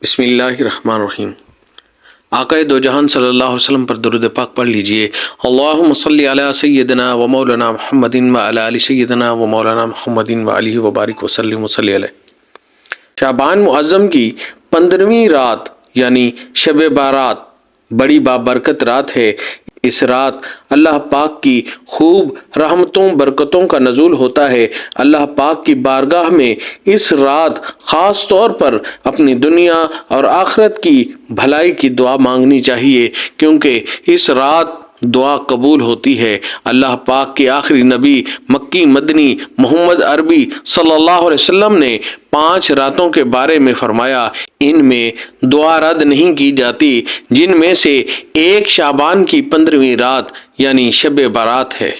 بسم اللہ الرحمن الرحیم۔ آقائے دو جہان صلی اللہ علیہ وسلم پر درود پاک پڑھ لیجئے۔ اللہم صلی علی سیدنا و مولانا محمد و علی آل سیدنا و مولانا محمد و آلہ وبارک وسلم وصلی علیہ۔ شعبان معظم کی 15ویں رات یعنی شب بارات بڑی بابرکت رات ہے۔ اس رات اللہ پاک کی خوب رحمتوں برکتوں کا نزول ہوتا ہے۔ اللہ پاک کی بارگاہ میں اس رات خاص طور پر اپنی دنیا اور آخرت کی بھلائی کی دعا مانگنی چاہیے، کیونکہ اس رات دعا قبول ہوتی ہے۔ اللہ پاک کے آخری نبی مکی مدنی محمد عربی صلی اللہ علیہ وسلم نے 5 راتوں کے بارے میں فرمایا، ان میں دعا رد نہیں کی جاتی، جن میں سے ایک شعبان کی 15ویں رات یعنی شب بارات ہے۔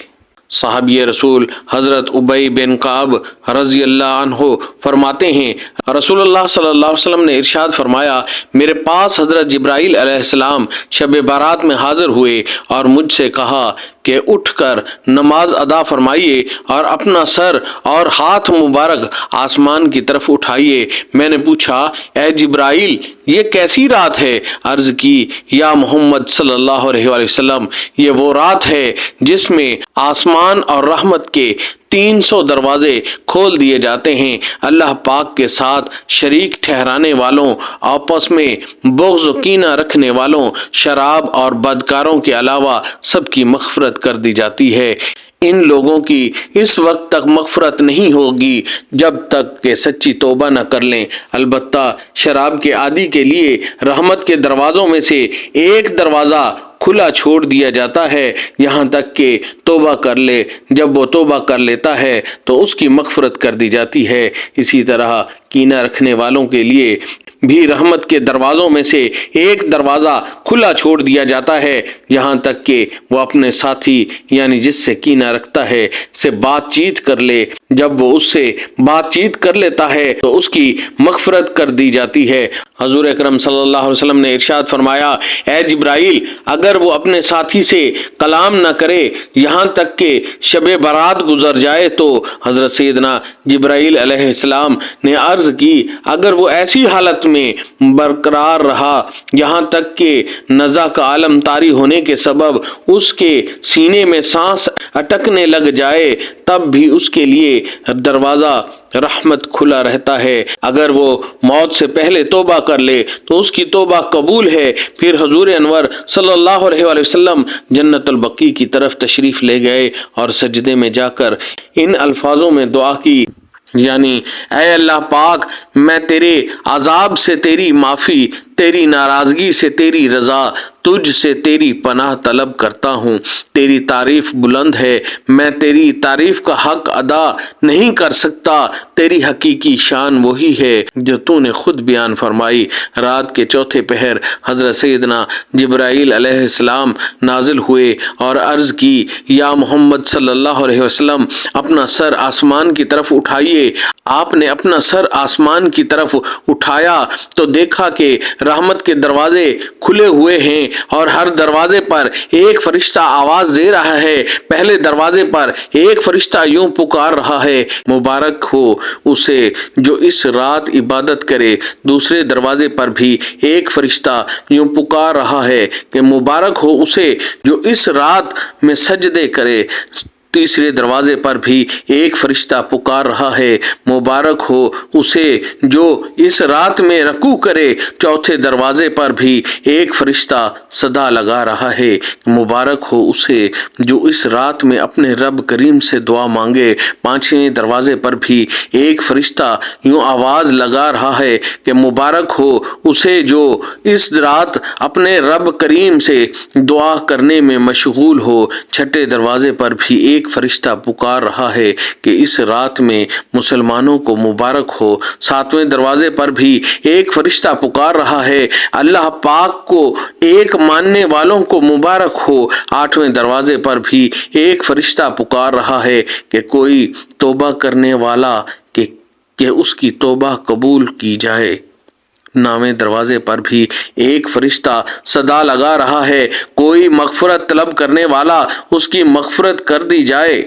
صحابی رسول حضرت ابی بن کعب رضی اللہ عنہ فرماتے ہیں، رسول اللہ صلی اللہ علیہ وسلم نے ارشاد فرمایا، میرے پاس حضرت جبرائیل علیہ السلام شب بارات میں حاضر ہوئے اور مجھ سے کہا کہ اٹھ کر نماز ادا فرمائیے اور اپنا سر اور ہاتھ مبارک آسمان کی طرف اٹھائیے۔ میں نے پوچھا، اے جبرائیل، یہ کیسی رات ہے؟ عرض کی، یا محمد صلی اللہ علیہ وآلہ وسلم، یہ وہ رات ہے جس میں آسمان اور رحمت کے 300 دروازے کھول دیے جاتے ہیں۔ اللہ پاک کے ساتھ شریک ٹھہرانے والوں، آپس میں بغض و کینہ رکھنے والوں، شراب اور بدکاروں کے علاوہ سب کی مغفرت کر دی جاتی ہے۔ ان لوگوں کی اس وقت تک مغفرت نہیں ہوگی جب تک کہ سچی توبہ نہ کر لیں۔ البتہ شراب کے عادی کے لیے رحمت کے دروازوں میں سے ایک دروازہ کھلا چھوڑ دیا جاتا ہے یہاں تک کہ توبہ کر لے۔ جب وہ توبہ کر لیتا ہے تو اس کی مغفرت کر دی جاتی ہے۔ اسی طرح کینہ رکھنے والوں کے لیے بھی رحمت کے دروازوں میں سے ایک دروازہ کھلا چھوڑ دیا جاتا ہے یہاں تک کہ وہ اپنے ساتھی یعنی جس سے کینہ رکھتا ہے سے بات چیت کر لے۔ جب وہ اس سے بات چیت کر لیتا ہے تو اس کی مغفرت کر دی جاتی ہے۔ حضور اکرم صلی اللہ علیہ وسلم نے ارشاد فرمایا، اے جبرائیل، اگر وہ اپنے ساتھی سے کلام نہ کرے یہاں تک کہ شب برات گزر جائے تو حضرت سیدنا جبرائیل علیہ السلام نے عرض کی، اگر وہ ایسی حالت میں برقرار رہا یہاں تک کہ نزع کا عالم طاری ہونے کے سبب اس کے سینے میں سانس اٹکنے لگ جائے تب بھی اس کے لیے دروازہ رحمت کھلا رہتا ہے۔ اگر وہ موت سے پہلے توبہ کر لے تو اس کی توبہ قبول ہے۔ پھر حضور انور صلی اللہ علیہ وآلہ وسلم جنت البقیع کی طرف تشریف لے گئے اور سجدے میں جا کر ان الفاظوں میں دعا کی، یعنی اے اللہ پاک، میں تیرے عذاب سے تیری معافی، تیری ناراضگی سے تیری رضا، تجھ سے تیری پناہ طلب کرتا ہوں۔ تیری تعریف بلند ہے، میں تیری تعریف کا حق ادا نہیں کر سکتا۔ تیری حقیقی شان وہی ہے جو تو نے خود بیان فرمائی۔ رات کے چوتھے پہر حضرت سیدنا جبرائیل علیہ السلام نازل ہوئے اور عرض کی، یا محمد صلی اللہ علیہ وسلم، اپنا سر آسمان کی طرف اٹھائیے۔ آپ نے اپنا سر آسمان کی طرف اٹھایا تو دیکھا کہ رحمت کے دروازے کھلے ہوئے ہیں اور ہر دروازے پر ایک فرشتہ آواز دے رہا ہے۔ پہلے دروازے پر ایک فرشتہ یوں پکار رہا ہے، مبارک ہو اسے جو اس رات عبادت کرے۔ دوسرے دروازے پر بھی ایک فرشتہ یوں پکار رہا ہے کہ مبارک ہو اسے جو اس رات میں سجدے کرے۔ تیسرے دروازے پر بھی ایک فرشتہ پکار رہا ہے، مبارک ہو اسے جو اس رات میں رکوع کرے۔ چوتھے دروازے پر بھی ایک فرشتہ صدا لگا رہا ہے، مبارک ہو اسے جو اس رات میں اپنے رب کریم سے دعا مانگے۔ پانچویں دروازے پر بھی ایک فرشتہ یوں آواز لگا رہا ہے کہ مبارک ہو اسے جو اس رات اپنے رب کریم سے دعا کرنے میں مشغول ہو۔ چھٹے دروازے پر بھی ایک فرشتہ پکار رہا ہے کہ اس رات میں مسلمانوں کو مبارک ہو۔ ساتویں دروازے پر بھی ایک فرشتہ پکار رہا ہے، اللہ پاک کو ایک ماننے والوں کو مبارک ہو۔ آٹھویں دروازے پر بھی ایک فرشتہ پکار رہا ہے کہ کوئی توبہ کرنے والا کہ اس کی توبہ قبول کی جائے۔ نویں دروازے پر بھی ایک فرشتہ صدا لگا رہا ہے، کوئی مغفرت طلب کرنے والا اس کی مغفرت کر دی جائے۔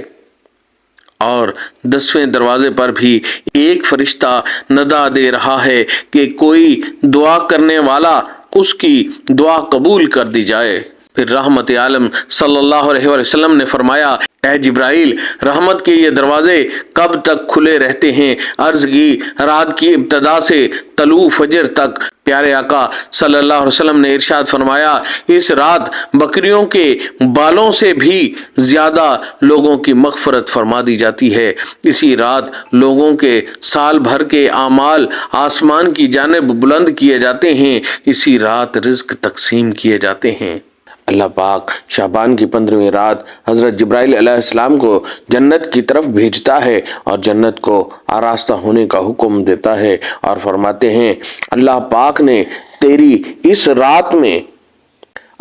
اور 10ویں دروازے پر بھی ایک فرشتہ ندا دے رہا ہے کہ کوئی دعا کرنے والا اس کی دعا قبول کر دی جائے۔ پھر رحمت عالم صلی اللہ علیہ وسلم نے فرمایا، اے جبرائیل، رحمت کے یہ دروازے کب تک کھلے رہتے ہیں؟ عرض کی، رات کی ابتدا سے طلوع فجر تک۔ پیارے آقا صلی اللہ علیہ وسلم نے ارشاد فرمایا، اس رات بکریوں کے بالوں سے بھی زیادہ لوگوں کی مغفرت فرما دی جاتی ہے۔ اسی رات لوگوں کے سال بھر کے اعمال آسمان کی جانب بلند کیے جاتے ہیں، اسی رات رزق تقسیم کیے جاتے ہیں۔ اللہ پاک شعبان کی 15ویں رات حضرت جبرائیل علیہ السلام کو جنت کی طرف بھیجتا ہے اور جنت کو آراستہ ہونے کا حکم دیتا ہے اور فرماتے ہیں، اللہ پاک نے تیری اس رات میں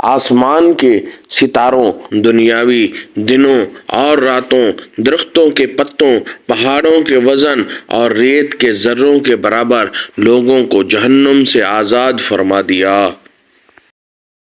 آسمان کے ستاروں، دنیاوی دنوں اور راتوں، درختوں کے پتوں، پہاڑوں کے وزن اور ریت کے ذروں کے برابر لوگوں کو جہنم سے آزاد فرما دیا۔